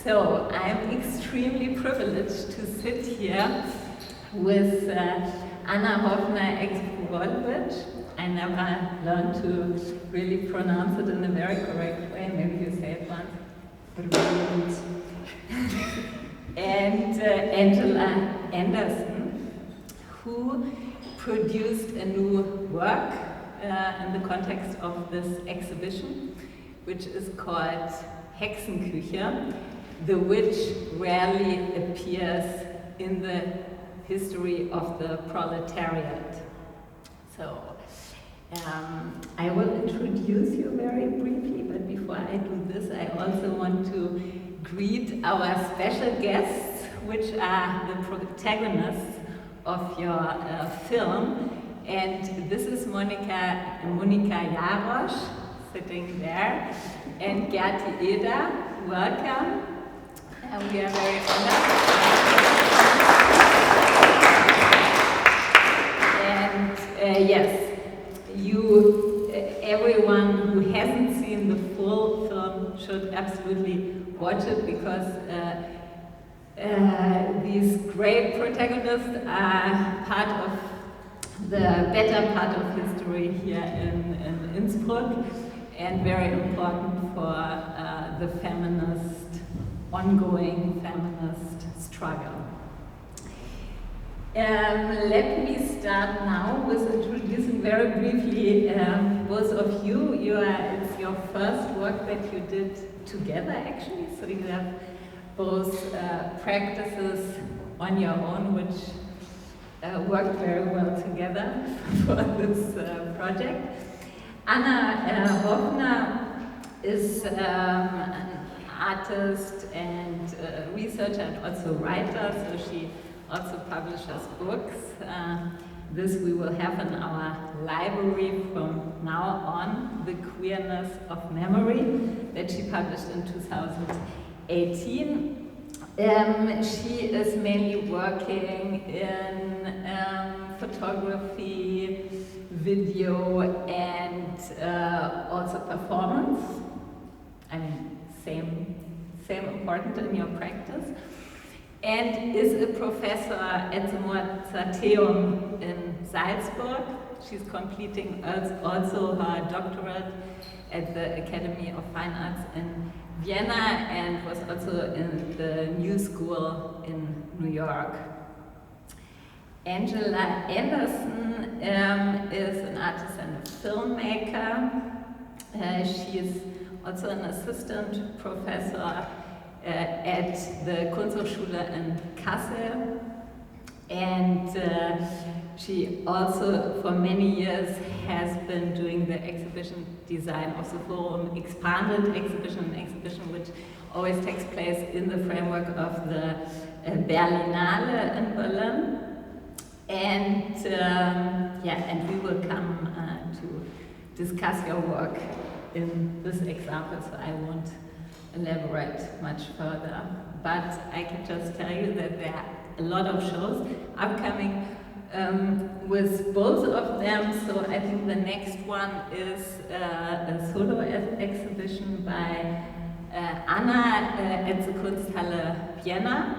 So I'm extremely privileged to sit here with Anna Hoffner ex-Prvulovic. I never learned to really pronounce it in a very correct way. Maybe you say it once. And Angela Anderson, who produced a new work in the context of this exhibition, which is called HEXENGESPRÄCHE, the which rarely appears in the history of the proletariat. So I will introduce you very briefly, but before I do this, I also want to greet our special guests, which are the protagonists of your film. And this is Monika Jarosz, sitting there, and Gerti Eder. Welcome. We are very honored. And yes, everyone who hasn't seen the full film should absolutely watch it, because these great protagonists are part of the better part of history here in Innsbruck, and very important for the ongoing feminist struggle. Let me start now with introducing very briefly both of you. It's your first work that you did together, actually, so you have both practices on your own, which worked very well together for this project. Anna Hoffner is an artist and researcher and also writer, so she also publishes books. This we will have in our library from now on, The Queerness of Memory, that she published in 2018. She is mainly working in photography, video, and also performance. I mean, same important in your practice. And is a professor at the Mozarteum in Salzburg. She's completing also her doctorate at the Academy of Fine Arts in Vienna, and was also in the New School in New York. Angela Anderson is an artisan filmmaker. She is also an assistant professor at the Kunsthalle in Kassel, and she also for many years has been doing the exhibition design of the Forum Expanded exhibition, which always takes place in the framework of the Berlinale in Berlin. And and we will come to discuss your work in this example, so I won't elaborate much further. But I can just tell you that there are a lot of shows upcoming with both of them. So I think the next one is a solo exhibition by Anna at the Kunsthalle Vienna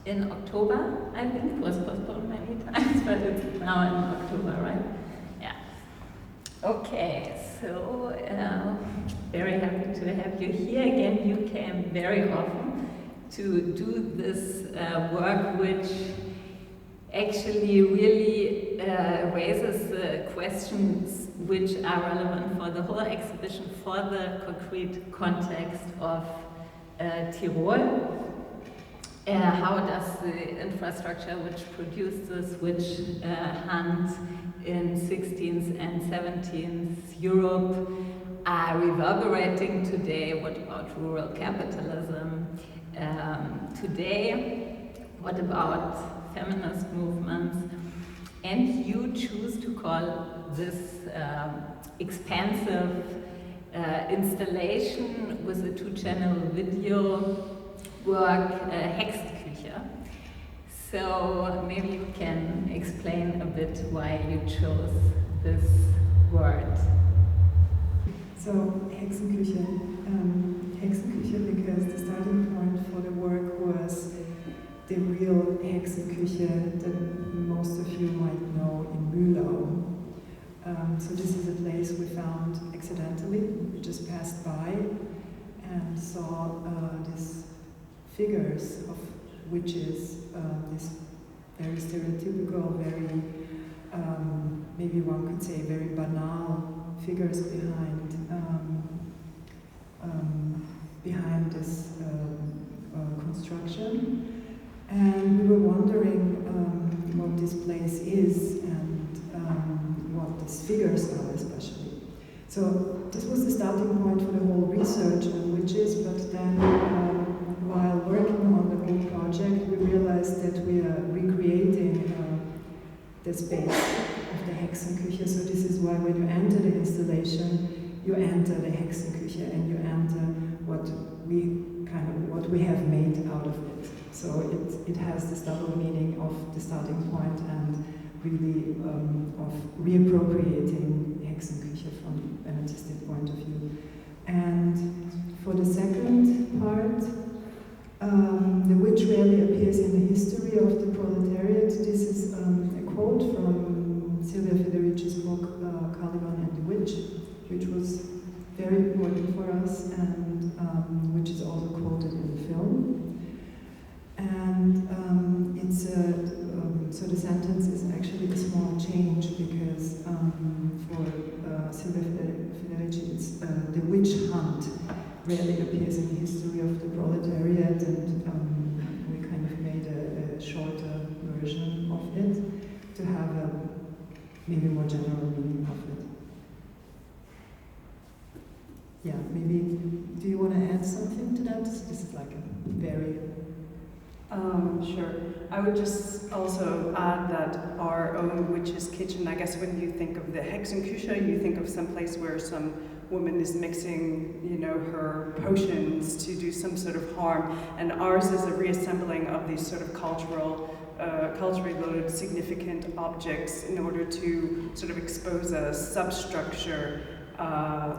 in October. I think it was postponed many times, but it's now in October, right? Yeah. Okay, so very happy to have you here again. You came very often to do this work, which actually really raises the questions which are relevant for the whole exhibition, for the concrete context of Tyrol. How does the infrastructure which produced this, which hands in 16th and 17th Europe, are reverberating today? What about rural capitalism today? What about feminist movements? And you choose to call this expansive installation with a 2-channel video work HEXENGESPRÄCHE. So maybe you can explain a bit why you chose this word. So HEXENGESPRÄCHE Hexenküche because the starting point for the work was the real Hexenküche that most of you might know in Mühlau. So this is a place we found accidentally. We just passed by and saw these figures of witches, these very stereotypical, very, maybe one could say very banal figures behind this construction. And we were wondering what this place is and what these figures are especially. So this was the starting point for the whole research on witches, but then while working on the whole project we realized that we are recreating the space of the Hexenküche. So this is why when you enter the installation, you enter the Hexenküche and you enter what we have made out of it. So it has this double meaning of the starting point and really of reappropriating Hexenküche from an artistic point of view. And for the second part, the witch rarely appears in the history of the proletariat. This is a quote from Silvia Federici's book Caliban and the Witch, which was very important for us and which is also quoted in the film. And so the sentence is actually a small change because for Silvia Federici it's the witch hunt rarely appears in the history of the proletariat, and we kind of made a shorter version of it to have a maybe more general meaning of it. Yeah, maybe, do you want to add something to that? This is like a very... Sure. I would just also add that our own witch's kitchen, I guess when you think of the Hexenküche, you think of some place where some woman is mixing, you know, her potions to do some sort of harm, and ours is a reassembling of these sort of culturally loaded significant objects in order to sort of expose a substructure,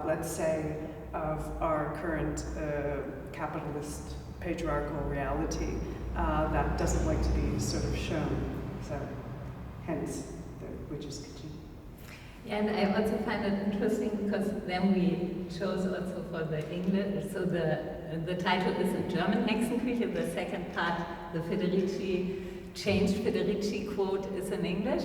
let's say, of our current capitalist patriarchal reality that doesn't like to be sort of shown. So, hence the witch's kitchen. Yeah, and I also find it interesting because then we chose also for the English, so the title is in German, Hexenküche, the second part, the Federici quote is in English,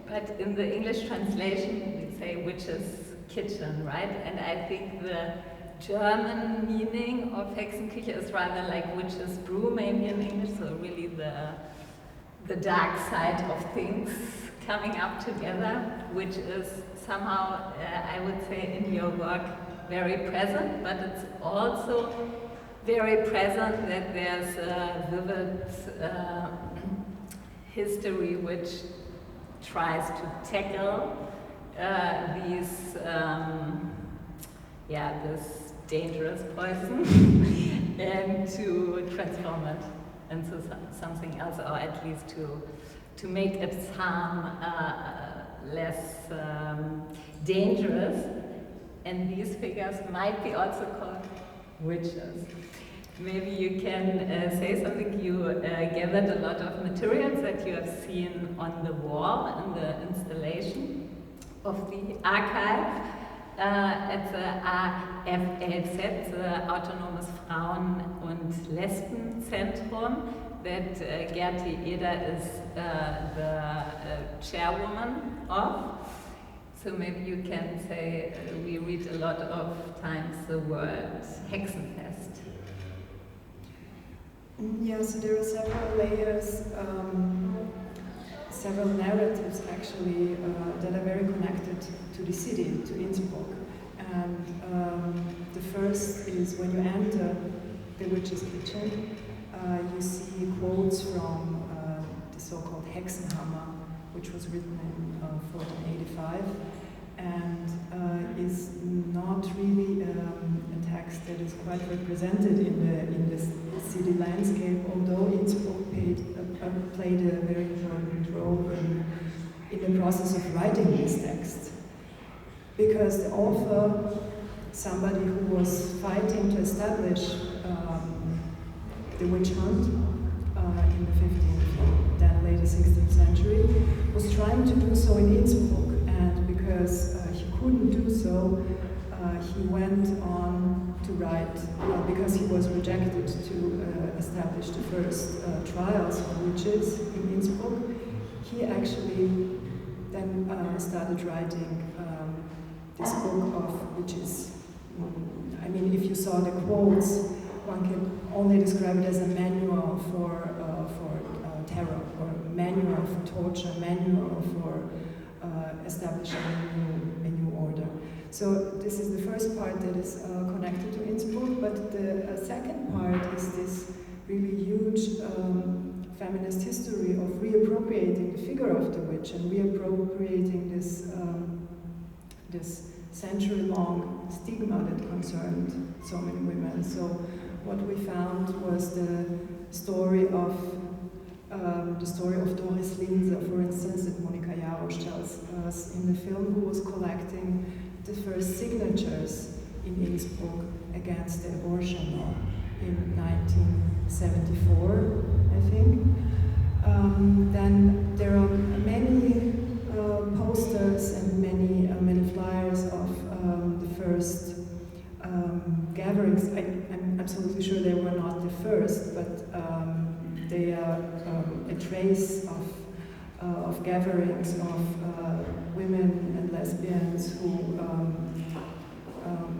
but in the English translation we say witch's kitchen, right? And I think the German meaning of Hexenküche is rather like witch's brew, maybe in English, so really the dark side of things coming up together, which is somehow, I would say, in your work very present, but it's also very present that there's a vivid history which tries to tackle these, this dangerous poison and to transform it into something else, or at least to make its harm less dangerous. And these figures might be also called witches. Maybe you can say something. You gathered a lot of materials that you have seen on the wall in the installation of the archive at the AFLZ, the Autonomes Frauen- und Lesbenzentrum, that Gerti Eder is the chairwoman of. So maybe you can say, we read a lot of times the word Hexenfest. Yeah, so there are several layers, several narratives actually that are very connected to the city, to Innsbruck. And the first is when you enter the witch's kitchen, you see quotes from the so-called Hexenhammer, which was written in 1485, and is not really a text that is quite represented in the city landscape, although Innsbruck played a very important role in the process of writing this text. Because the author somebody who was fighting to establish the witch hunt in the 15th, then later 16th century, was trying to do so in Innsbruck, and because he couldn't do so, he went on to write, because he was rejected to establish the first trials of witches in Innsbruck. He actually then started writing this book of witches. I mean, if you saw the quotes, one can only describe it as a manual for terror, or manual for torture, manual for establishing a new order. So this is the first part that is connected to Innsbruck, but the second part is this really huge feminist history of reappropriating the figure of the witch and reappropriating this century-long stigma that concerned so many women. So what we found was the story of Doris Linse, for instance, that Monika Jarosz tells us in the film, who was collecting the first signatures in Innsbruck against the abortion law in 1974, I think. Then there are many posters and many flyers of the first gatherings. I'm absolutely sure they were not the first, but they are a trace of gatherings of women and lesbians who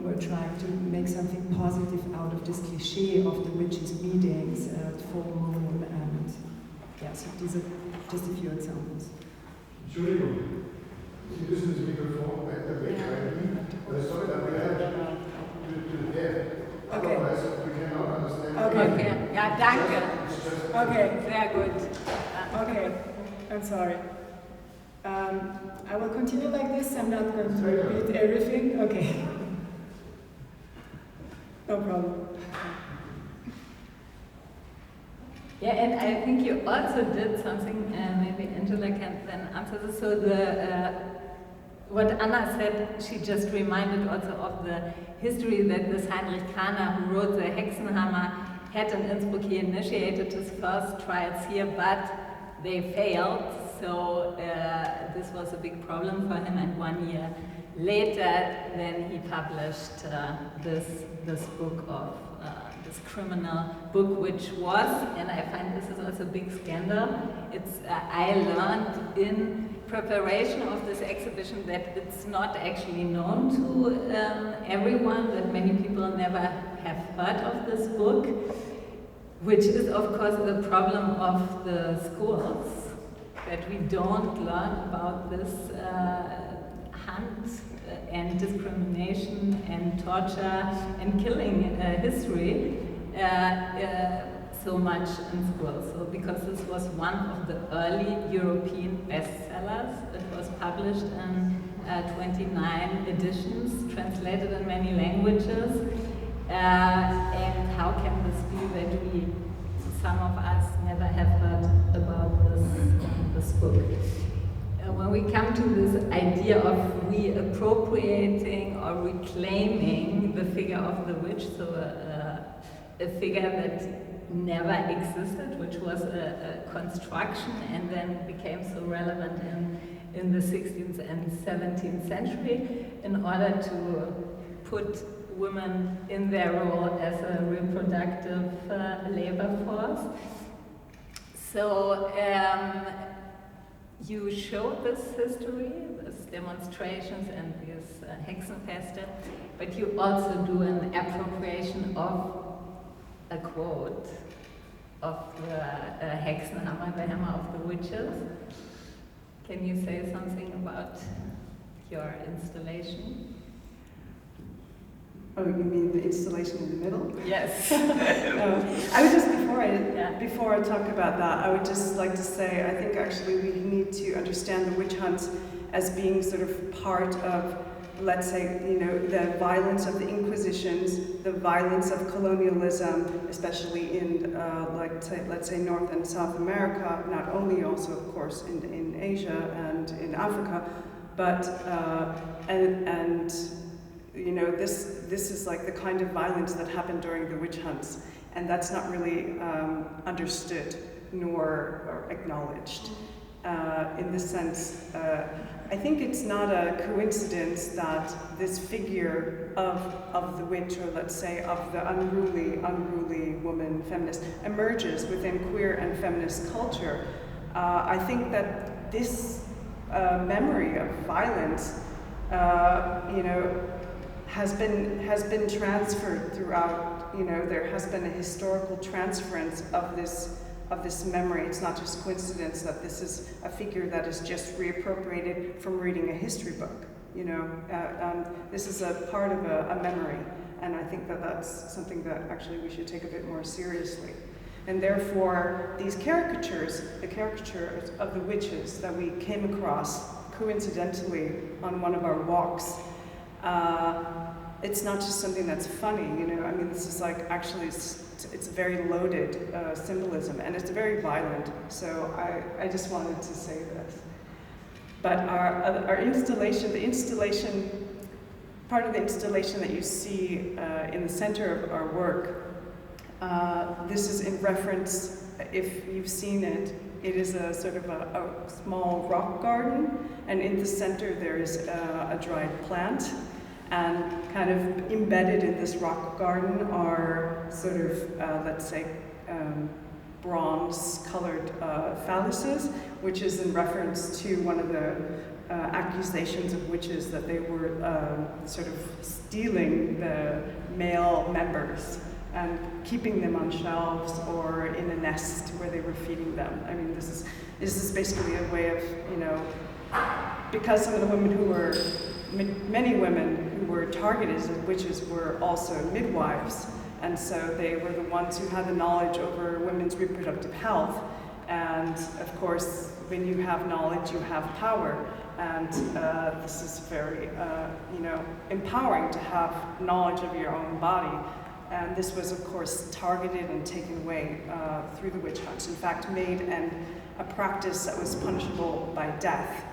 were trying to make something positive out of this cliché of the witches' meetings at full moon, and yeah, so these are just a few examples. Entschuldigung, Sie müssen das Mikrofon weiter weghalten. Sorry, that we have to there. Otherwise, we cannot understand. Okay, ja, danke. Okay. Sehr gut. Okay, I'm sorry. I will continue like this. I'm not going to repeat everything. Okay. No problem. Yeah, and I think you also did something, maybe Angela can then answer this. So what Anna said, she just reminded also of the history that this Heinrich Kahner, who wrote the Hexenhammer, had in Innsbruck. He initiated his first trials here, but they failed. So this was a big problem for him, and 1 year later, then he published this book of this criminal book, which was, and I find this is also a big scandal. It's I learned in preparation of this exhibition that it's not actually known to everyone, that many people never have heard of this book, which is of course the problem of the schools, that we don't learn about this hunt and discrimination and torture and killing history so much in school. So because this was one of the early European bestsellers, it was published in 29 editions, translated in many languages. And how can this be that some of us never have heard about this book? When we come to this idea of reappropriating or reclaiming the figure of the witch, so a figure that never existed, which was a construction and then became so relevant in the 16th and 17th century in order to put women in their role as a reproductive labor force. So you showed this history, these demonstrations and these Hexenfeste, but you also do an appropriation of a quote of the Hexenhammer, the hammer of the witches. Can you say something about your installation? Oh, you mean the installation in the middle? Yes. I would just, before I talk about that, I would just like to say, I think actually we need to understand the witch hunt as being sort of part of, let's say, the violence of the Inquisitions, the violence of colonialism, especially in, let's say, North and South America, not only also, of course, in Asia and in Africa, but, and you know, this is like the kind of violence that happened during the witch hunts, and that's not really understood nor acknowledged. In the sense, I think it's not a coincidence that this figure of the witch, or let's say of the unruly woman feminist, emerges within queer and feminist culture. I think that this memory of violence, you know, has been transferred throughout. You know, there has been a historical transference of this memory. It's not just coincidence that this is a figure that is just reappropriated from reading a history book. You know, this is a part of a memory, and I think that that's something that actually we should take a bit more seriously. And therefore, these caricatures, the caricatures of the witches that we came across coincidentally on one of our walks, it's not just something that's funny, you know. I mean, this is like actually, it's a very loaded symbolism, and it's very violent. So I just wanted to say this. But our installation, part of the installation that you see in the center of our work, this is in reference, if you've seen it, it is a sort of a small rock garden, and in the center there is a dried plant. And kind of embedded in this rock garden are sort of, let's say, bronze-colored phalluses, which is in reference to one of the accusations of witches that they were sort of stealing the male members and keeping them on shelves or in a nest where they were feeding them. I mean, this is basically a way of, you know, because some of the women who were, many women who were targeted as witches were also midwives, and so they were the ones who had the knowledge over women's reproductive health. And of course, when you have knowledge, you have power. And this is very, you know, empowering to have knowledge of your own body. And this was, of course, targeted and taken away through the witch hunts. In fact, made a practice that was punishable by death.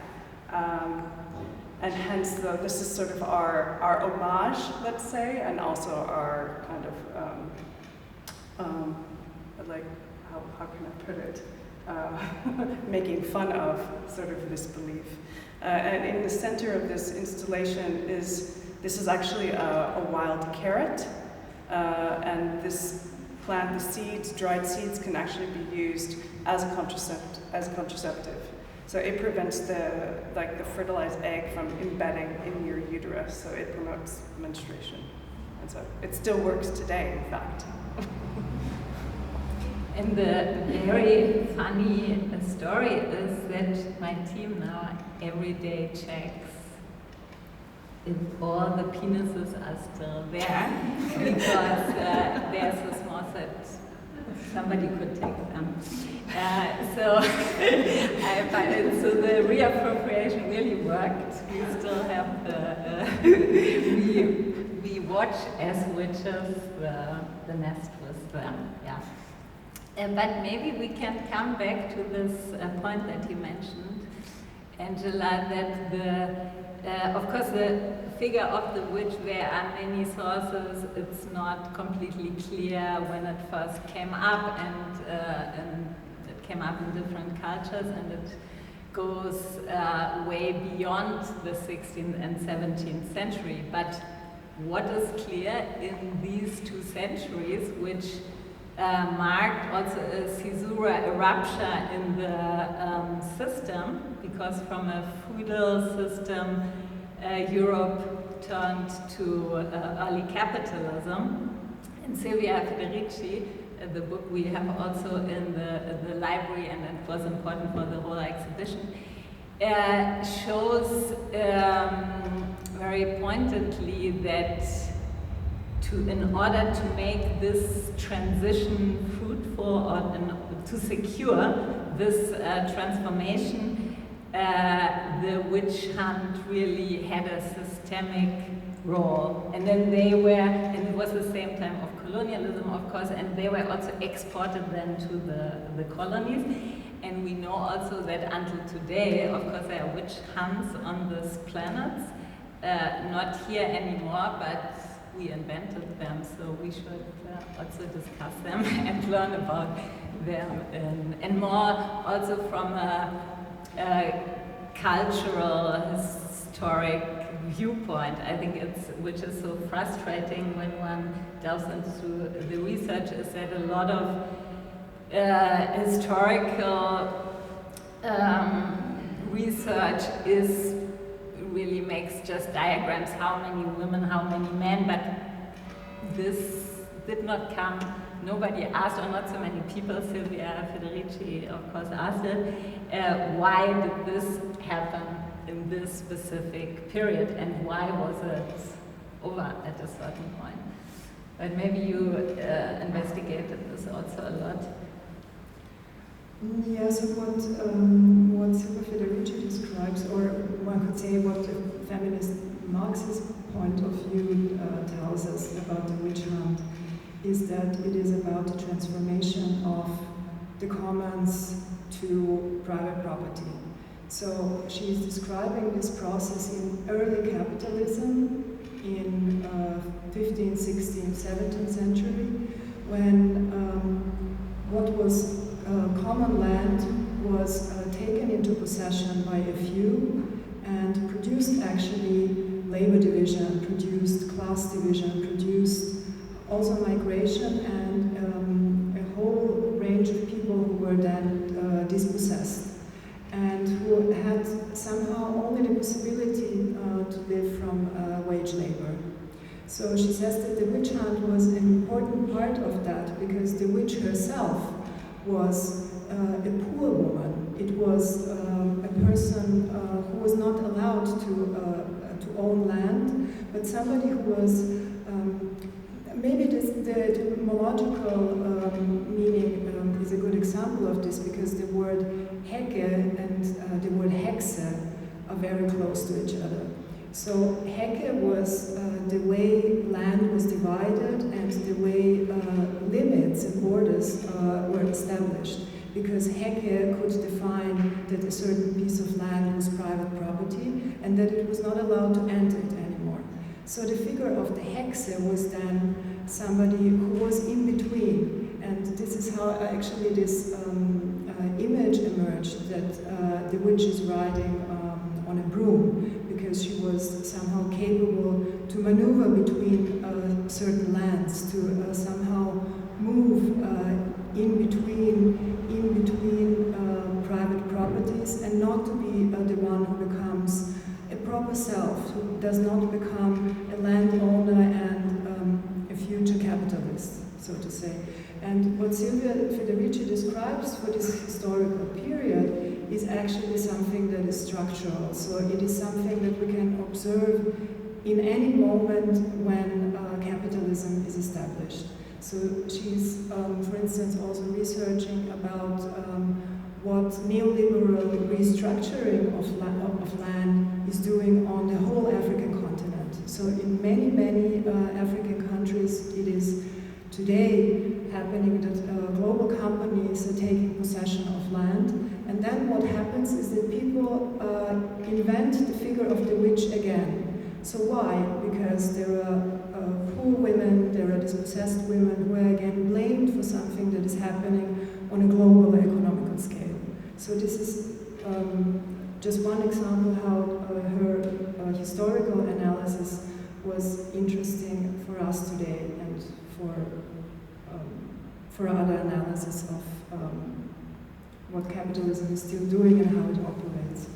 And hence, this is sort of our homage, let's say, and also our kind of, like, how can I put it? Making fun of sort of this belief. And in the center of this installation this is actually a wild carrot. And this plant, the seeds, dried seeds, can actually be used as a contraceptive. So it prevents the fertilized egg from embedding in your uterus, so it promotes menstruation. And so it still works today, in fact. And the very funny story is that my team now every day checks if all the penises are still there, because there's a small set. Somebody could take them. So I find it, so the reappropriation really worked. We still have we watch as witches the nest with them, yeah. But maybe we can come back to this point that you mentioned, Angela, that of course the figure of the witch, there are many sources. It's not completely clear when it first came up, and it came up in different cultures, and it goes way beyond the 16th and 17th century. But what is clear in these 2 centuries, which marked also a caesura, a rupture in the system, because from a feudal system, Europe turned to early capitalism. And Silvia Federici, the book we have also in the library, and it was important for the whole exhibition, shows very pointedly that in order to make this transition fruitful, or to secure this transformation, the witch hunt really had a systemic role. And then they were, and it was the same time of colonialism, of course, and they were also exported then to the colonies. And we know also that until today, of course, there are witch hunts on these planets. not here anymore, but we invented them, so we should also discuss them and learn about them, and more also from a cultural, historic viewpoint. I think which is so frustrating when one delves into the research, is that a lot of historical research really makes just diagrams, how many women, how many men, but this did not come, nobody asked, or not so many people. Silvia Federici, of course, asked it, why did this happen in this specific period, and why was it over at a certain point? But maybe you investigated this also a lot. Yeah, so what Silvia Federici describes, or one could say what the feminist Marxist point of view tells us about the witch hunt, is that it is about the transformation of the commons to private property. So she's describing this process in early capitalism in 15th, 16th, 17th century, when what was common land was taken into possession by a few and produced actually labor division, produced class division, produced also migration, and a whole range of people who were then dispossessed and who had somehow only the possibility to live from wage labor. So she says that the witch hunt was an important part of that, because the witch herself was a poor woman. It was a person who was not allowed to own land, but somebody who was maybe the etymological meaning is a good example of this, because the word heke and the word hexe are very close to each other. So heke was the way land was divided and the way limits and borders were established, because heke could define that a certain piece of land was private property and that it was not allowed to enter it anymore. So the figure of the hexe was then somebody who was in between, and this is how actually this image emerged, that the witch is riding on a broom, because she was somehow capable to maneuver between certain lands, to somehow move in between private properties, and not to be the one who becomes a proper self, who does not become a landowner and a future capitalist, so to say. And what Silvia Federici describes for this historical period is actually something that is structural. So it is something that we can observe in any moment when capitalism is established. So she's, for instance, also researching about what neoliberal restructuring of land is doing on the whole African continent. So in many, many African countries, it is today happening that global companies are taking possession of land, and then what happens is that people invent the figure of the witch again. So why? Because there are poor women, there are dispossessed women who are again blamed for something that is happening on a global economical scale. So this is just one example how her historical analysis was interesting for us today, and for other analysis of what capitalism is still doing and how it operates.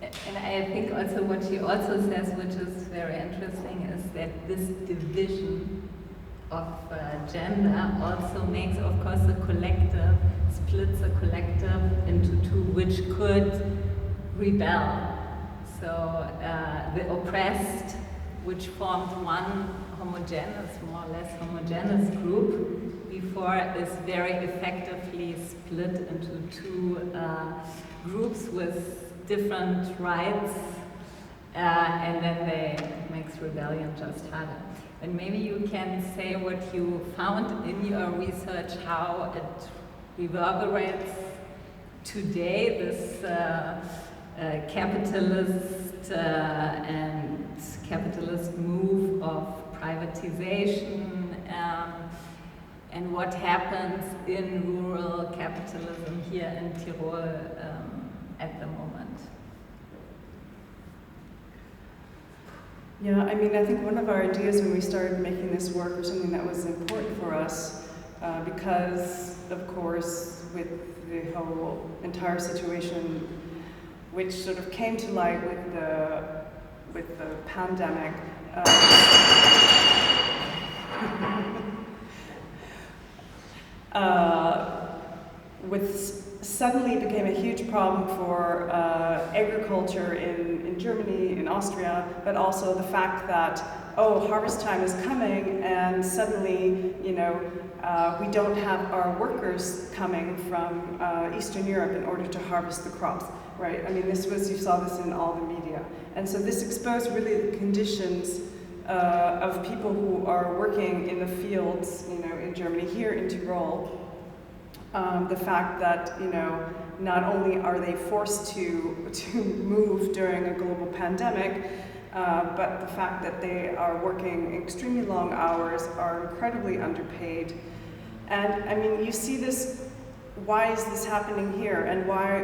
And I think also what she also says, which is very interesting, is that this division of gender also makes, of course, the collective, splits the collective into two, which could rebel. So the oppressed, which formed one homogeneous, more or less homogeneous group, before is very effectively split into two groups with different rights, and then it makes rebellion just harder. And maybe you can say what you found in your research, how it reverberates today this capitalist and capitalist move of privatization and what happens in rural capitalism here in Tyrol at the moment. Yeah, I mean, I think one of our ideas when we started making this work was something that was important for us because, of course, with the whole entire situation, which sort of came to light with the pandemic, suddenly became a huge problem for agriculture in Germany, in Austria, but also the fact that, oh, harvest time is coming and suddenly, you know, we don't have our workers coming from Eastern Europe in order to harvest the crops, right? I mean, you saw this in all the media. And so this exposed really the conditions of people who are working in the fields, you know, in Germany, here in Tyrol. The fact that, you know, not only are they forced to move during a global pandemic, but the fact that they are working extremely long hours, are incredibly underpaid. And I mean, you see this, why is this happening here? And why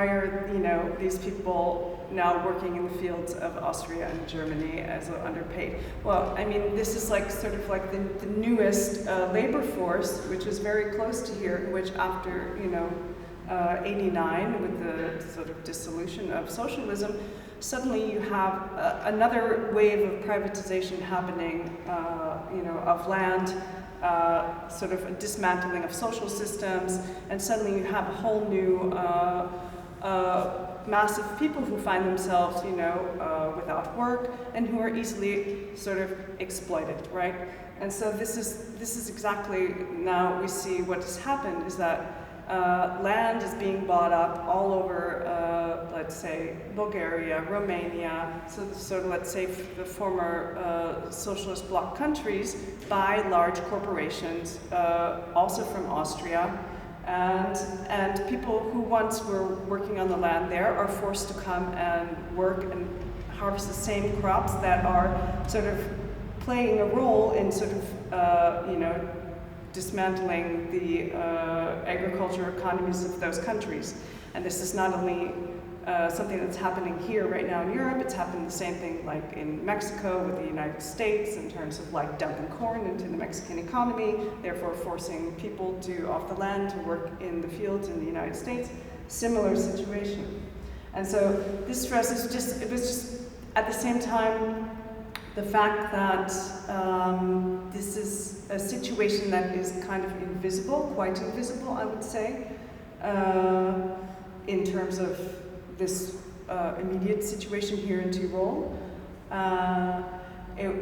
are, you know, these people now working in the fields of Austria and Germany as underpaid? Well, I mean, this is like sort of like the newest labor force, which is very close to here, which after, you know, 89, with the sort of dissolution of socialism, suddenly you have another wave of privatization happening, you know, of land, sort of a dismantling of social systems, and suddenly you have a whole new mass of people who find themselves, you know, without work and who are easily sort of exploited, right? And so this is exactly, now we see what has happened is that land is being bought up all over, let's say, Bulgaria, Romania, so sort of, let's say, the former socialist bloc countries by large corporations, also from Austria. And people who once were working on the land there are forced to come and work and harvest the same crops that are sort of playing a role in sort of, you know, dismantling the agricultural economies of those countries. And this is not only something that's happening here right now in Europe, it's happened the same thing like in Mexico with the United States in terms of like dumping corn into the Mexican economy, therefore forcing people off the land to work in the fields in the United States. Similar situation. And so this for us is just, it was just at the same time the fact that this is a situation that is kind of invisible, quite invisible, I would say, in terms of this immediate situation here in Tyrol. It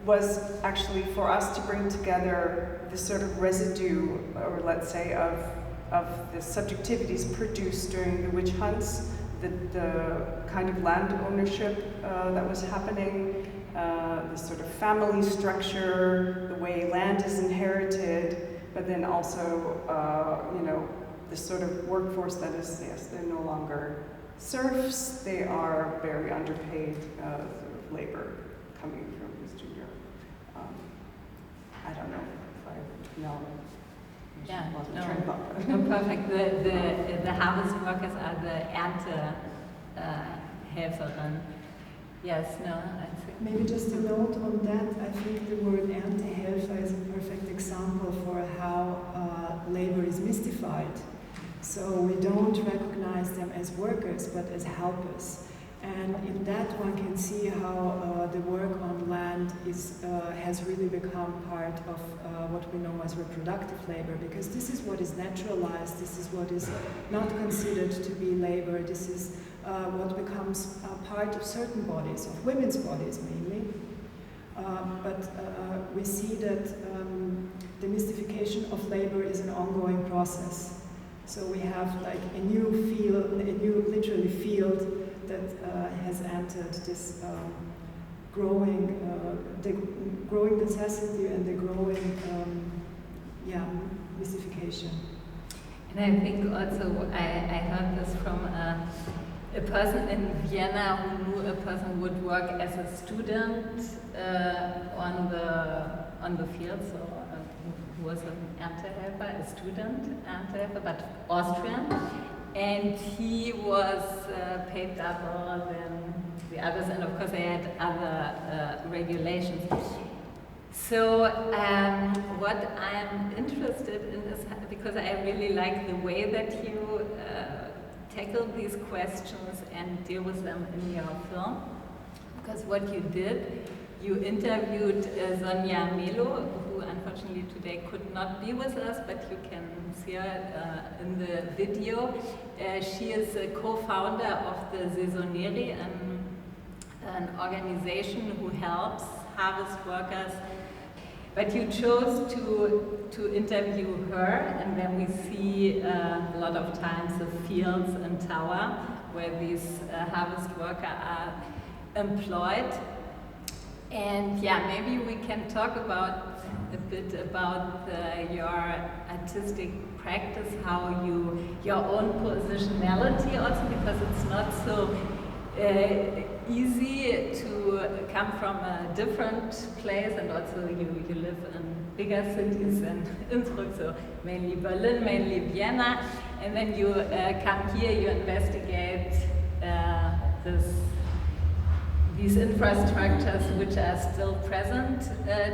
was actually for us to bring together this sort of residue, or let's say, of the subjectivities produced during the witch hunts, the kind of land ownership that was happening, the sort of family structure, the way land is inherited, but then also, you know, this sort of workforce that is, yes, they're no longer serfs, they are very underpaid sort of labor coming from Eastern Europe. I don't know if I know. Yeah, no, perfect. The harvest workers are the Erntehelferin. Yes, no, I think. Maybe just a note on that. I think the word Erntehelfer is a perfect example for how labor is mystified. So we don't recognize them as workers, but as helpers. And in that one can see how the work on land has really become part of what we know as reproductive labor, because this is what is naturalized, this is what is not considered to be labor, this is what becomes part of certain bodies, of women's bodies mainly. But we see that the mystification of labor is an ongoing process. So we have like a new field, a new literally field that has entered this growing necessity and the growing mystification. And I think also I heard this from a person in Vienna who knew a person who would work as a student on the field, so who was an Erntehelfer, a student Erntehelfer, but Austrian, and he was paid double than the others, and of course they had other regulations. So what I'm interested in is, because I really like the way that you tackle these questions and deal with them in your film, because what you did, you interviewed Sonja Melo, who unfortunately today could not be with us, but you can see her in the video. She is a co-founder of the Saisonnieri, an organization who helps harvest workers. But you chose to interview her, and then we see a lot of times the fields in Tower where these harvest workers are employed. And yeah, maybe we can talk about a bit about your artistic practice, how your own positionality also, because it's not so easy to come from a different place, and also you live in bigger cities than Innsbruck, so mainly Berlin, mainly Vienna, and then you come here, you investigate these infrastructures which are still present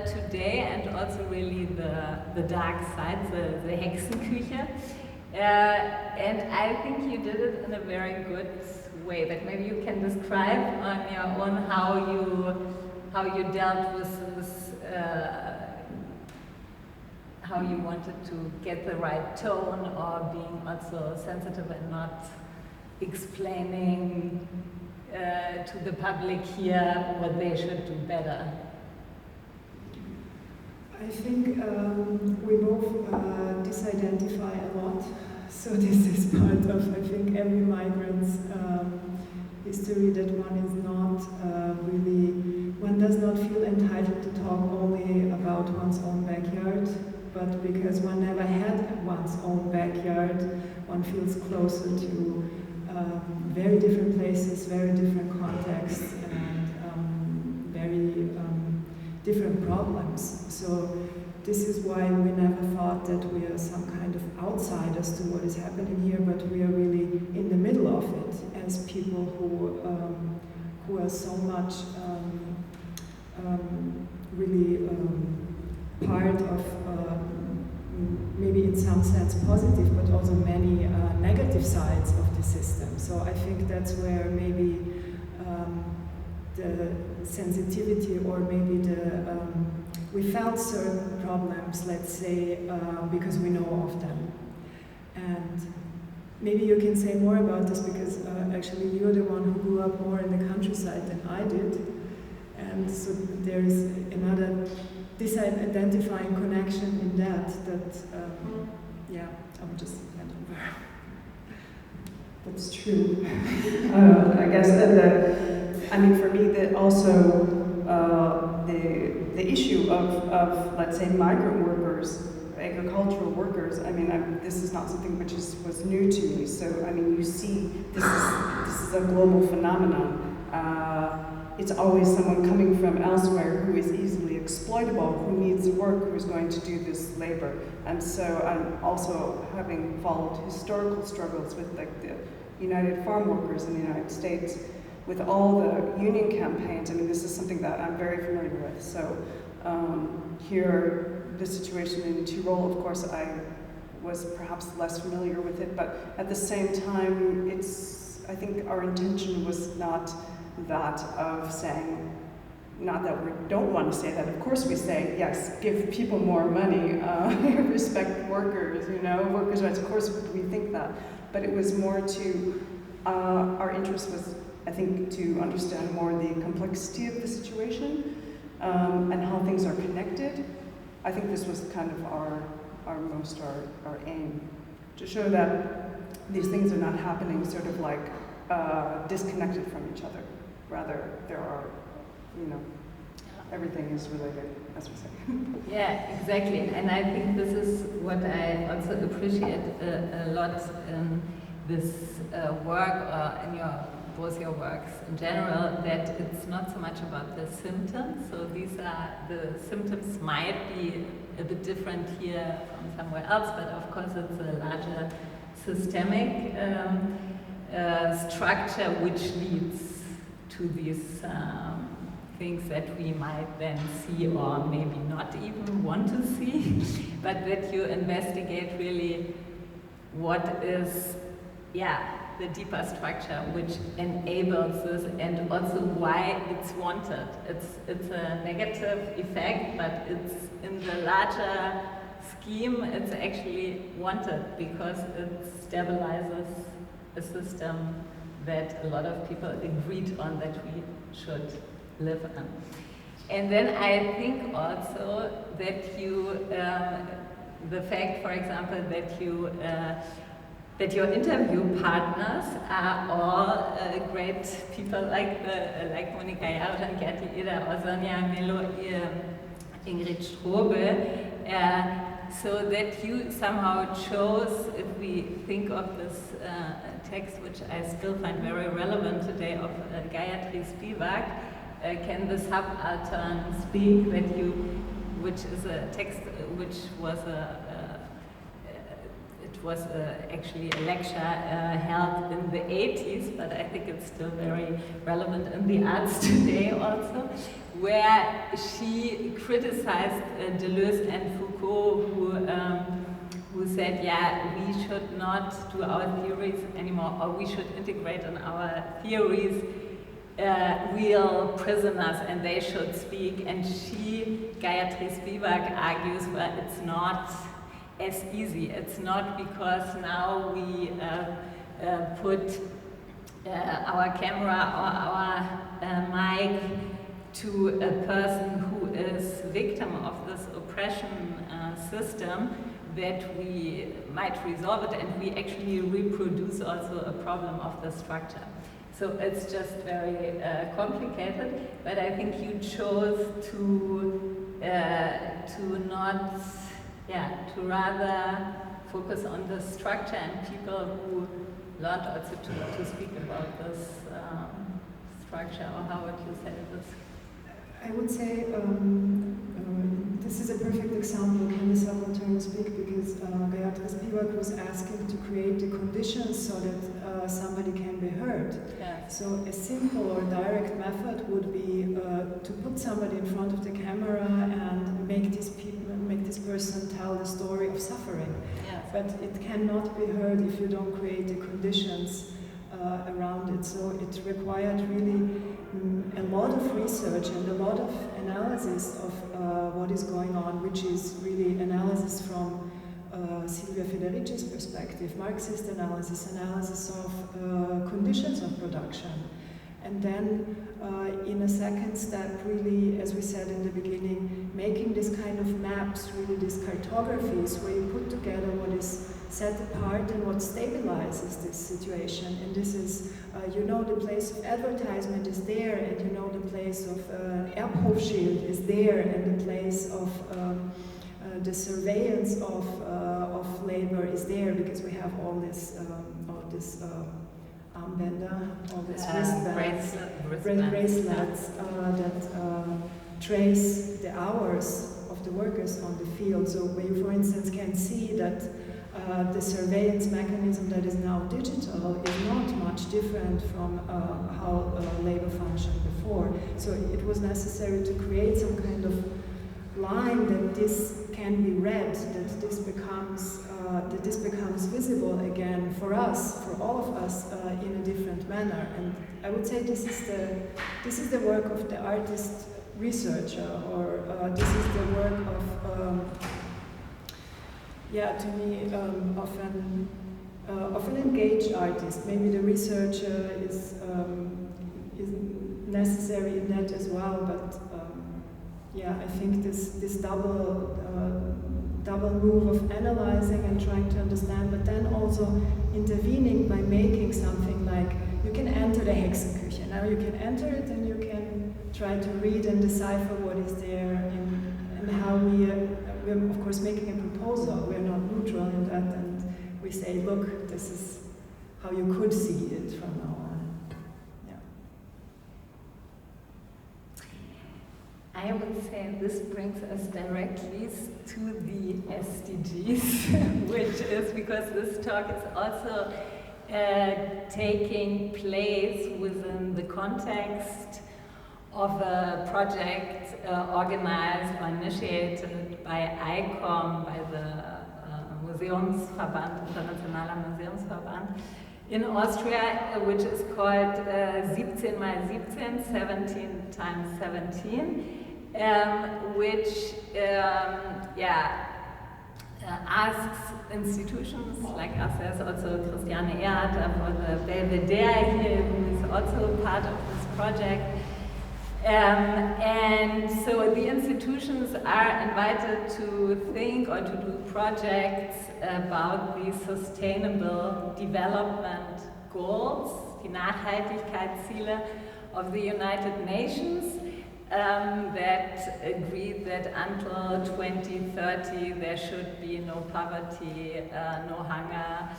today, and also really the dark side, the Hexenküche. And I think you did it in a very good way, but maybe you can describe on your own how you dealt with this, how you wanted to get the right tone, or being also sensitive and not explaining to the public here what they should do better. I think we both disidentify a lot, so this is part of, I think, every migrant's history, that one is not one does not feel entitled to talk only about one's own backyard, but because one never had one's own backyard, one feels closer to very different places, very different contexts, and very different problems. So this is why we never thought that we are some kind of outsiders to what is happening here, but we are really in the middle of it as people who are so much really part of maybe in some sense positive, but also many negative sides of the system. So I think that's where maybe the sensitivity, or maybe we felt certain problems, let's say, because we know of them. And maybe you can say more about this, because actually you're the one who grew up more in the countryside than I did. And so there is another disidentifying connection in that, yeah, I'll just hand over. That's true. I guess I mean, for me, that also the issue of let's say migrant workers, agricultural workers. I mean, this is not something which was new to me. So I mean, you see, this is a global phenomenon. It's always someone coming from elsewhere who is easily exploitable, who needs work, who is going to do this labor. And so I'm also, having followed historical struggles with like the United Farm Workers in the United States, with all the union campaigns, I mean, this is something that I'm very familiar with. So here, the situation in Tyrol, of course, I was perhaps less familiar with it, but at the same time, I think our intention was not that of saying, not that we don't want to say that, of course we say, yes, give people more money, respect workers, workers' rights, of course we think that, but it was more to, our interest was, I think, to understand more the complexity of the situation, and how things are connected. I think this was kind of our aim, to show that these things are not happening sort of like disconnected from each other. Rather, there are, everything is related, as we say. Yeah, exactly. And I think this is what I also appreciate a lot in this work, or in both your works in general, that it's not so much about the symptoms. So the symptoms might be a bit different here from somewhere else, but of course it's a larger systemic structure which leads to these things that we might then see or maybe not even want to see, but that you investigate really what is, the deeper structure which enables this, and also why it's wanted. It's a negative effect, but it's in the larger scheme, it's actually wanted because it stabilizes a system that a lot of people agreed on that we should live in. And then I think also that you, the fact, for example, that your interview partners are all great people like Monika Jarosch, Gerti Eder, or Sonja Melo, Ingrid Strobel, so that you somehow chose, if we think of this text, which I still find very relevant today, of Gayatri Spivak, Can the Subaltern Speak, which is a text which was actually a lecture held in the 80s, but I think it's still very relevant in the arts today also, where she criticized Deleuze and Foucault, who said, we should not do our theories anymore, or we should integrate in our theories real prisoners, and they should speak. And Gayatri Spivak, argues, well, it's not as easy. It's not because now we put our camera or our mic to a person who is victim of this oppression system that we might resolve it, and we actually reproduce also a problem of the structure. So it's just very complicated, but I think you chose to rather focus on the structure and people who learned also to speak about this structure, or how would you say this? I would say this is a perfect example, Can the Subaltern Speak, because Gayatri Spivak was asking to create the conditions so that somebody can be heard. Yeah. So a simple or direct method would be to put somebody in front of the camera and make this person tell the story of suffering. Yeah. But it cannot be heard if you don't create the conditions around it. So it required really a lot of research and a lot of analysis of what is going on, which is really analysis from Silvia Federici's perspective, Marxist analysis of conditions of production. And then in a second step, really, as we said in the beginning, making this kind of maps, really these cartographies, where you put together what is set apart and what stabilizes this situation. And this is, the place of advertisement is there, and the place of Erbhofschild is there, and the place of the surveillance of labor is there, because we have all this armbänder, all these wristbands, bracelets that trace the hours of the workers on the field. So where you, for instance, can see that the surveillance mechanism that is now digital is not much different from how labor functioned before. So it was necessary to create some kind of line that this can be read, that this becomes visible again for us, for all of us, in a different manner. And I would say this is the work of the artist researcher, or this is the work of to me, of an engaged artist. Maybe the researcher is necessary in that as well, but I think this double double move of analyzing and trying to understand, but then also intervening by making something like, you can enter the Hexenküche. Now you can enter it and you can try to read and decipher what is there and how we're of course making a proposal. We're not neutral in that, and we say, look, this is how you could see it from now on. I would say this brings us directly to the SDGs, which is because this talk is also taking place within the context of a project organized or initiated by ICOM, by the Museumsverband, Internationaler Museumsverband in Austria, which is called 17 mal 17, 17 times 17. Which asks institutions like us, there's also Christiane Erhardt for the Belvedere here, who is also part of this project. And so the institutions are invited to think or to do projects about the sustainable development goals, die Nachhaltigkeitsziele of the United Nations. That agreed that until 2030 there should be no poverty, no hunger,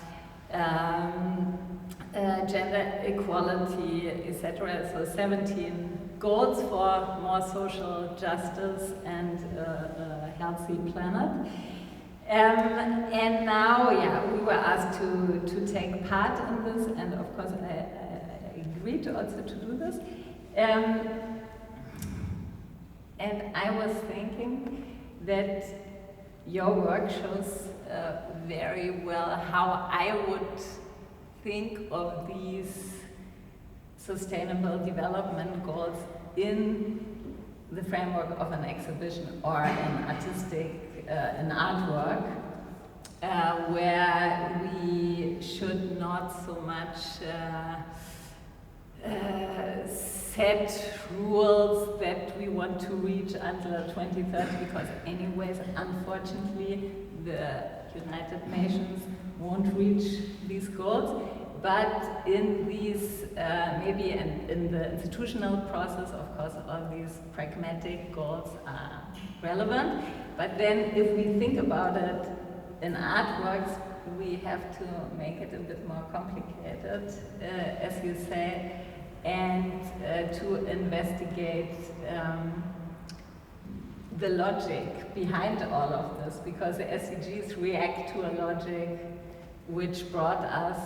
gender equality, etc. So 17 goals for more social justice and a healthy planet. And now, we were asked to take part in this, and of course I agreed also to do this. And I was thinking that your work shows very well how I would think of these sustainable development goals in the framework of an exhibition or an artistic, an artwork, where we should not so much set rules that we want to reach until 2030, because anyways, unfortunately, the United Nations won't reach these goals. But in these, maybe in the institutional process, of course, all these pragmatic goals are relevant. But then if we think about it in artworks, we have to make it a bit more complicated, as you say, and to investigate the logic behind all of this, because the SDGs react to a logic which brought us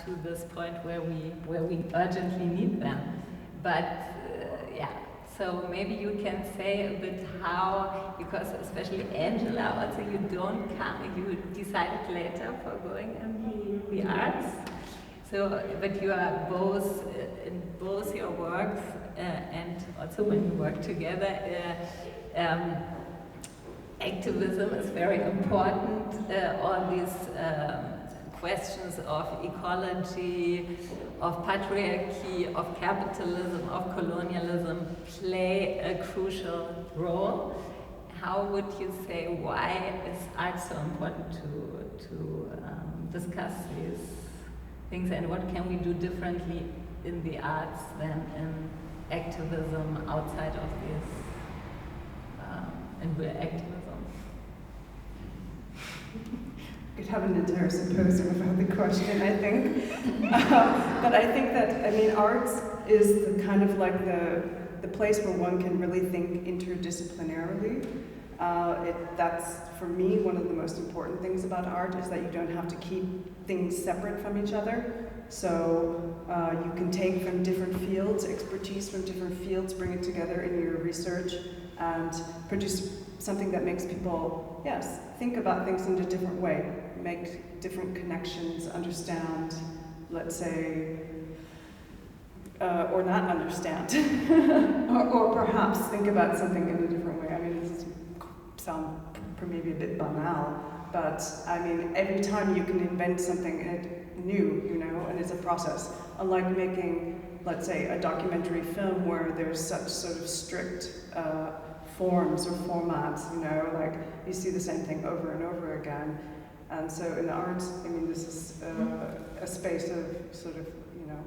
to this point where we urgently need them. But so maybe you can say a bit how, because especially Angela, also you decided later for going in the arts. So, but you are both, in both your works and also when you work together, activism is very important. All these questions of ecology, of patriarchy, of capitalism, of colonialism play a crucial role. How would you say, why is art so important to discuss these things, and what can we do differently in the arts than in activism outside of this, and we're activism? We could have an entire symposium about the question, I think. But I think that, I mean, arts is the kind of like the place where one can really think interdisciplinarily. That's, for me, one of the most important things about art, is that you don't have to keep things separate from each other. So you can take from different fields, expertise from different fields, bring it together in your research, and produce something that makes people, yes, think about things in a different way, make different connections, understand, let's say, or not understand, or perhaps think about something in a different way. I mean, this sounds maybe a bit banal, but I mean, every time you can invent something new, you know, and it's a process. Unlike making, let's say, a documentary film where there's such sort of strict forms or formats, you know, like you see the same thing over and over again. And so in art, I mean, this is a space of sort of, you know,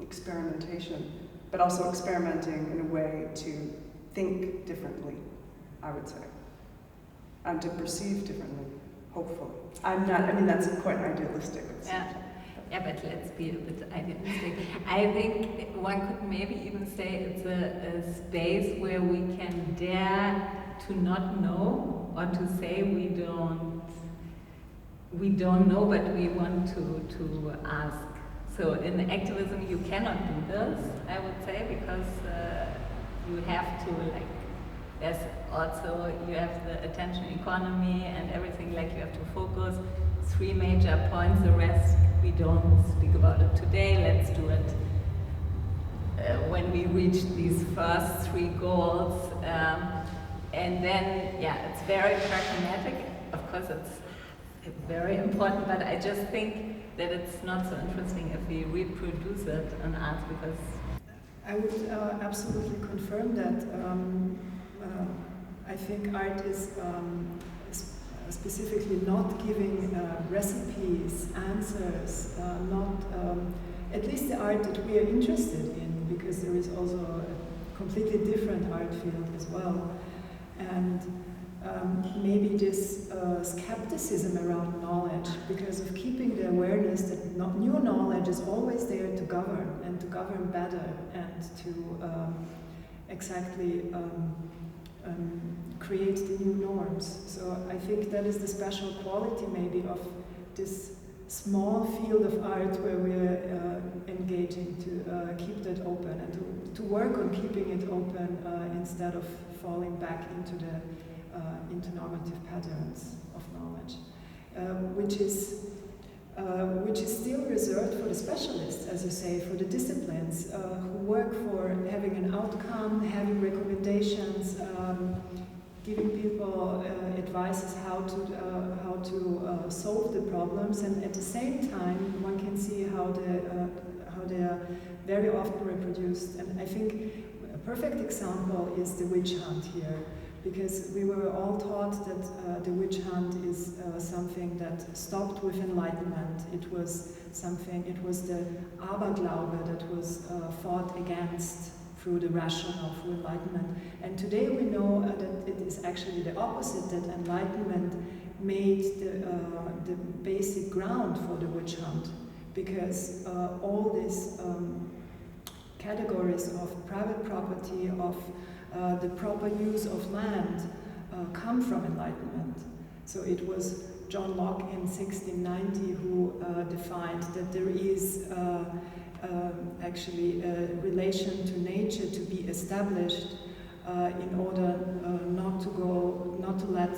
experimentation, but also experimenting in a way to think differently, I would say, and to perceive differently, hopefully. I mean, that's quite idealistic. Yeah, but let's be a bit idealistic. I think one could maybe even say it's a space where we can dare to not know, or to say we don't know, but we want to ask. So in activism you cannot do this, I would say, because you have to, like, there's also, you have the attention economy and everything, like you have to focus. 3 major points, the rest we don't speak about it today, let's do it when we reach these first 3 goals. And then, yeah, it's very pragmatic. Of course, it's very important, but I just think that it's not so interesting if we reproduce it in art, because I would absolutely confirm that. I think art is specifically not giving recipes, answers, not at least the art that we are interested in, because there is also a completely different art field as well. And maybe this skepticism around knowledge, because of keeping the awareness that new knowledge is always there to govern, and to govern better, and to exactly create the new norms. So I think that is the special quality maybe of this small field of art where we're engaging to keep that open, and to work on keeping it open instead of falling back into the into normative patterns of knowledge, which is still reserved for the specialists, as you say, for the disciplines who work for having an outcome, having recommendations, giving people advices how to solve the problems, and at the same time one can see how they are very often reproduced. And I think a perfect example is the witch hunt here, because we were all taught that the witch hunt is something that stopped with Enlightenment. It was the Aberglaube that was fought against through the rational, through Enlightenment. And today we know that it is actually the opposite, that Enlightenment made the basic ground for the witch hunt, because all these categories of private property, of the proper use of land come from Enlightenment. So it was John Locke in 1690 who defined that there is actually a relation to nature to be established in order not to let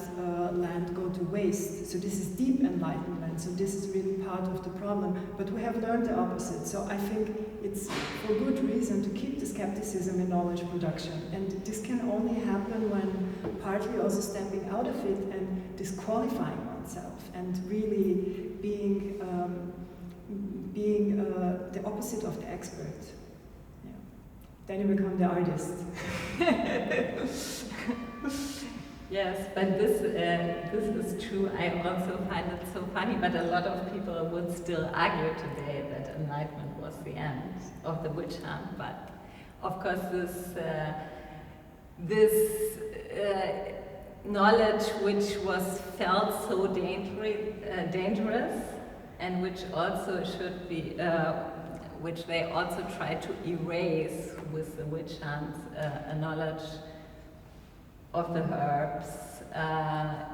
land go to waste. So this is deep Enlightenment. So this is really part of the problem. But we have learned the opposite. So I think it's for good reason to keep the skepticism in knowledge production. And this can only happen when partly also stepping out of it and disqualifying oneself, and really being the opposite of the expert. Yeah. Then you become the artist. Yes, but this is true. I also find it so funny, but a lot of people would still argue today that Enlightenment was the end of the witch hunt. But of course, this knowledge, which was felt so dangerous, and which also should be, which they also try to erase with the witch hunts, a knowledge of the herbs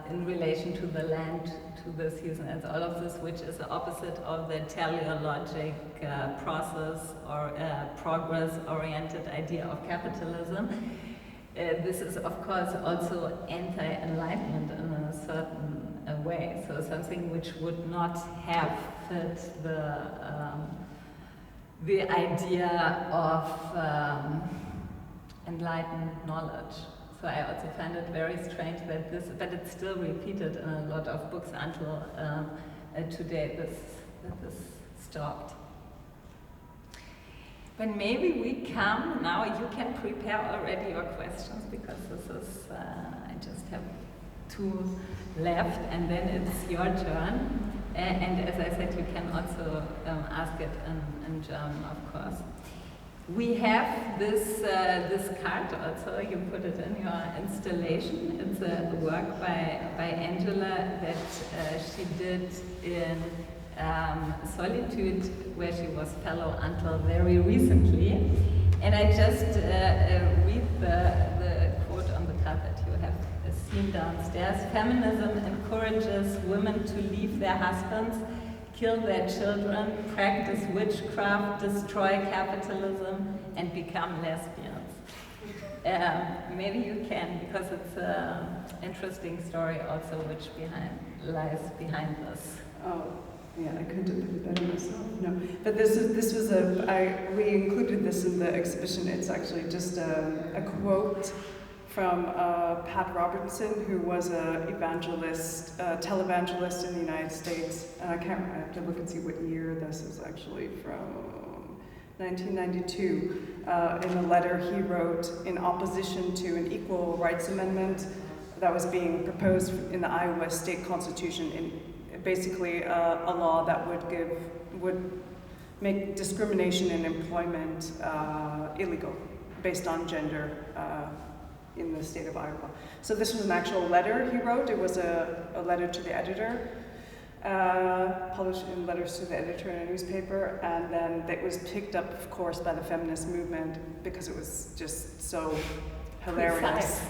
in relation to the land, to the season, and all of this, which is the opposite of the teleologic process or progress-oriented idea of capitalism. This is, of course, also anti-enlightenment in a certain way. So something which would not have fit the idea of enlightened knowledge. So I also find it very strange that but it's still repeated in a lot of books until today that this stopped. But maybe we come, now you can prepare already your questions, because this is, I just have 2 left, and then it's your turn. And as I said, you can also ask it in German, of course. We have this card also, you put it in your installation. It's a work by Angela that she did in Solitude, where she was fellow until very recently. And I just read the quote on the card that you have seen downstairs. Feminism encourages women to leave their husbands, kill their children, practice witchcraft, destroy capitalism, and become lesbians. Maybe you can, because it's an interesting story also which lies behind this. Oh, yeah, I couldn't have put it better myself. No, but this was we included this in the exhibition. It's actually just a quote from Pat Robertson, who was an evangelist, televangelist in the United States. I have to look and see what year this is actually from. 1992, in a letter he wrote in opposition to an equal rights amendment that was being proposed in the Iowa state constitution, in basically a law that would make discrimination in employment illegal based on gender in the state of Iowa. So this was an actual letter he wrote. It was a letter to the editor, published in letters to the editor in a newspaper, and then it was picked up, of course, by the feminist movement because it was just so hilarious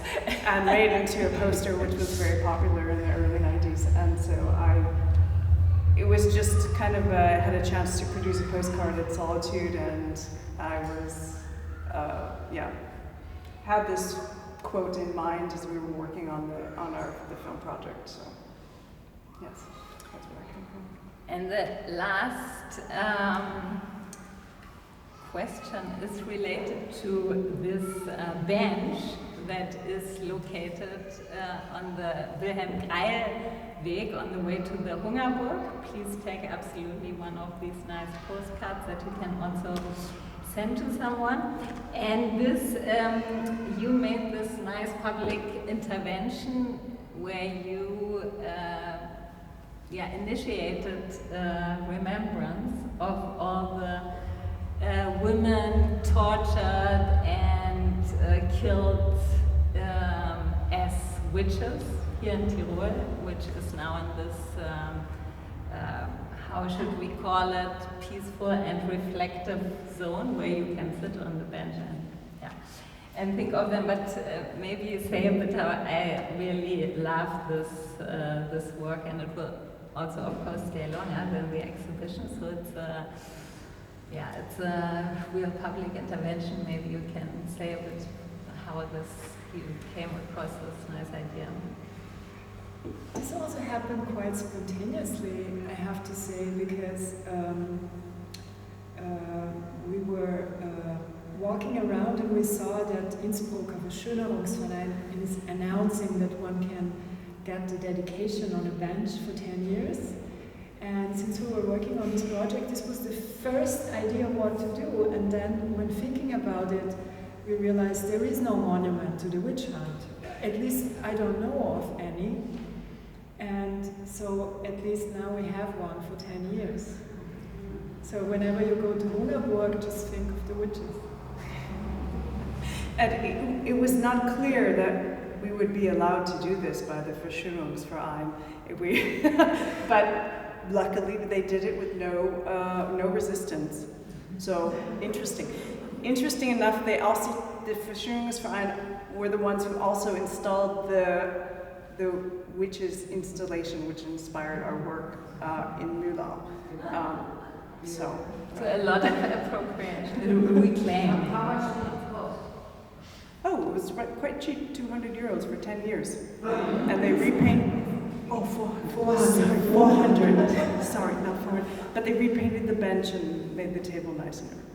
and made into a poster, which was very popular in the early 90s. And so it was just kind of, had a chance to produce a postcard at Solitude, and I was, had this quote in mind as we were working on the film project. So, yes, that's where I come from. And the last question is related to this bench that is located on the Wilhelm Greil Weg on the way to the Hungerburg. Please take absolutely one of these nice postcards that you can also send to someone. And this, you made this nice public intervention where you initiated remembrance of all the women tortured and killed as witches here in Tyrol, which is now in this, how should we call it, peaceful and reflective zone where you can sit on the bench and think of them. But maybe you say a bit how I really love this work, and it will also, of course, stay longer than the exhibition. So it's a real public intervention. Maybe you can say a bit how you came across this nice idea. This also happened quite spontaneously, I have to say, because we were walking around and we saw that Innsbruck of a Schönerungsverein is announcing that one can get the dedication on a bench for 10 years. And since we were working on this project, this was the first idea what to do. And then when thinking about it, we realized there is no monument to the witch hunt. At least I don't know of any. And so at least now we have one for 10 years. So whenever you go to Hungerburg, just think of the witches. And it was not clear that we would be allowed to do this by the Verschwörungsverein. But luckily they did it with no resistance. So interesting. Interesting enough, the Verschwörungsverein were the ones who also installed the witches installation, which inspired our work in Mühlau. So a lot of appropriation, reclaiming. How much did it cost? Oh, it was quite cheap, €200 for 10 years. And they repainted, 400. Sorry, not 400. But they repainted the bench and made the table nice and everything.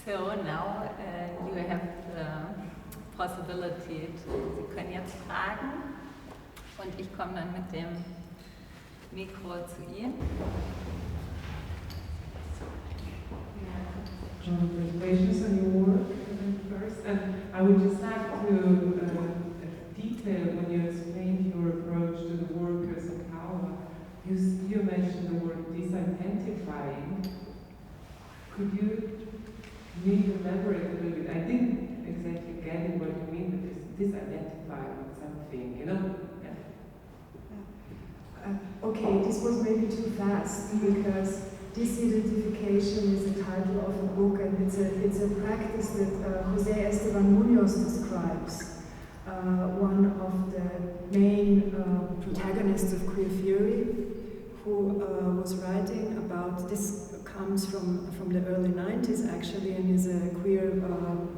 So now you have the possibility Sie können jetzt fragen und ich komme dann mit dem Mikro zu Ihnen. Congratulations on your work first. And I would just like to detail when you explained your approach to the workers of power. You mentioned the word disidentifying. Could you maybe elaborate a little bit? I didn't exactly get it what you mean with this disidentifying with something, you know? Okay, this was maybe too fast because disidentification is the title of a book, and it's a practice that José Esteban Muñoz describes. One of the main protagonists of queer theory, who was writing about this. Comes from the early 90s actually, and is a queer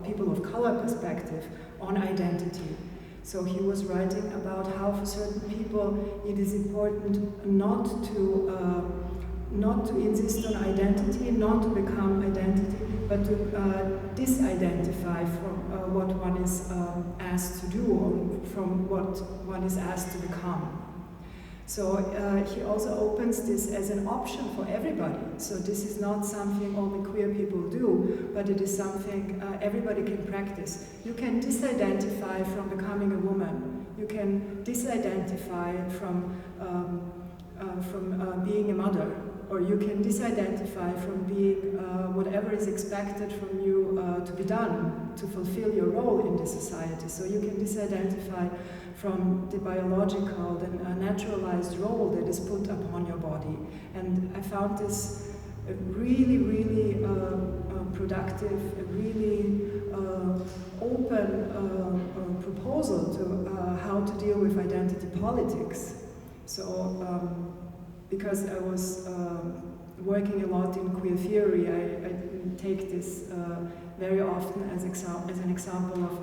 people of color perspective on identity. So he was writing about how for certain people it is important not to insist on identity, not to become identity, but to disidentify from what one is asked to do or from what one is asked to become. So he also opens this as an option for everybody. So this is not something only queer people do, but it is something everybody can practice. You can disidentify from becoming a woman. You can disidentify from being a mother, or you can disidentify from being whatever is expected from you to be done to fulfill your role in the society. So you can disidentify from the biological, the naturalized role that is put upon your body. And I found this a really, really productive, a really open proposal to how to deal with identity politics. So, because I was working a lot in queer theory, I take this very often as an example of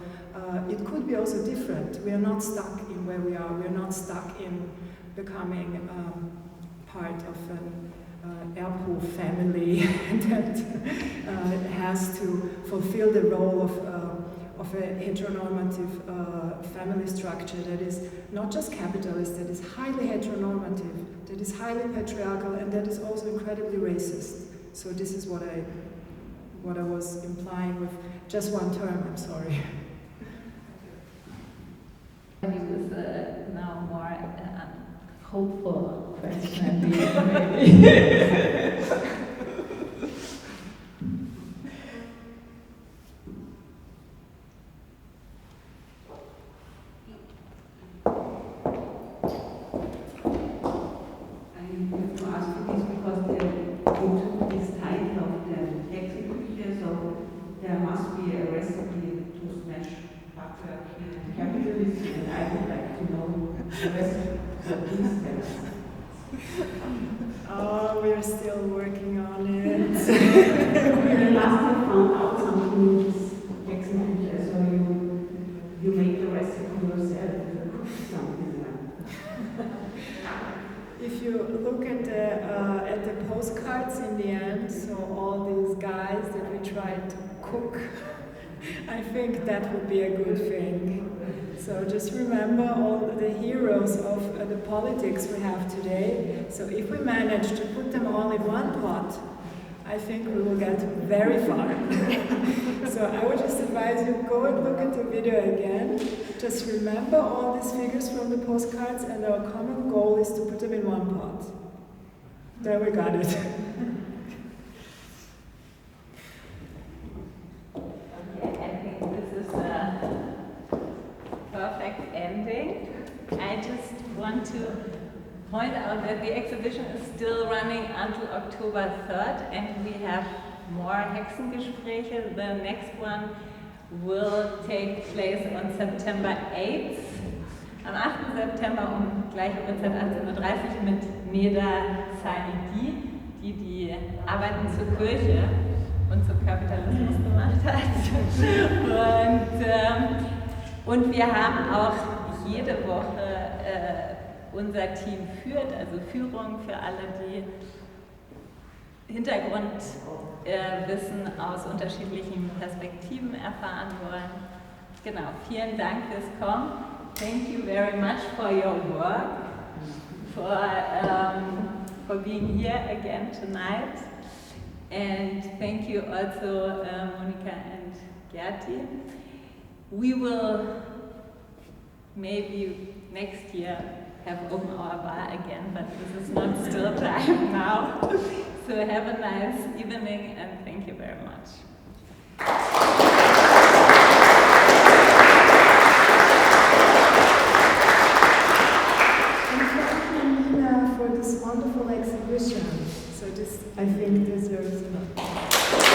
it could be also different. We are not stuck in where we are. We are not stuck in becoming part of an Erbhof family that has to fulfill the role of a heteronormative family structure that is not just capitalist, that is highly heteronormative, that is highly patriarchal, and that is also incredibly racist. So this is what I was implying with just one term. I'm sorry. With now more hopeful question, maybe. There must be a recipe to smash patriarchy and capitalism, and I would like to know the recipe. So please tell us. Oh, we are still working on it. You must have found out something which is hexen, so you make the recipe yourself and cook something like that. If you look at the postcards in the end, so all these guys that we tried to cook, I think that would be a good thing. So just remember all the heroes of the politics we have today. So if we manage to put them all in one pot, I think we will get very far. So I would just advise you, go and look at the video again. Just remember all these figures from the postcards, and our common goal is to put them in one pot. There we got it. Okay, I think this is a perfect ending. I just want to point out that the exhibition is still running until October 3rd, and we have more HEXENGESPRÄCHE. The next one will take place on September 8th. Am 8. September gleiche Uhrzeit 18:30 Uhr mit Nina Tabassomi, die Arbeiten zur Kirche und zum Kapitalismus gemacht hat. Und wir haben auch jede Woche unser Team führt, also Führung für alle, die Hintergrundwissen aus unterschiedlichen Perspektiven erfahren wollen. Genau, vielen Dank fürs Kommen. Thank you very much for your work, for being here again tonight. And thank you also, Monika and Gerti. We will maybe next year have open our bar again, but this is not still time now. So have a nice evening and thank you very much. And thank you, Nina, for this wonderful exhibition. So this, I think, deserves a lot.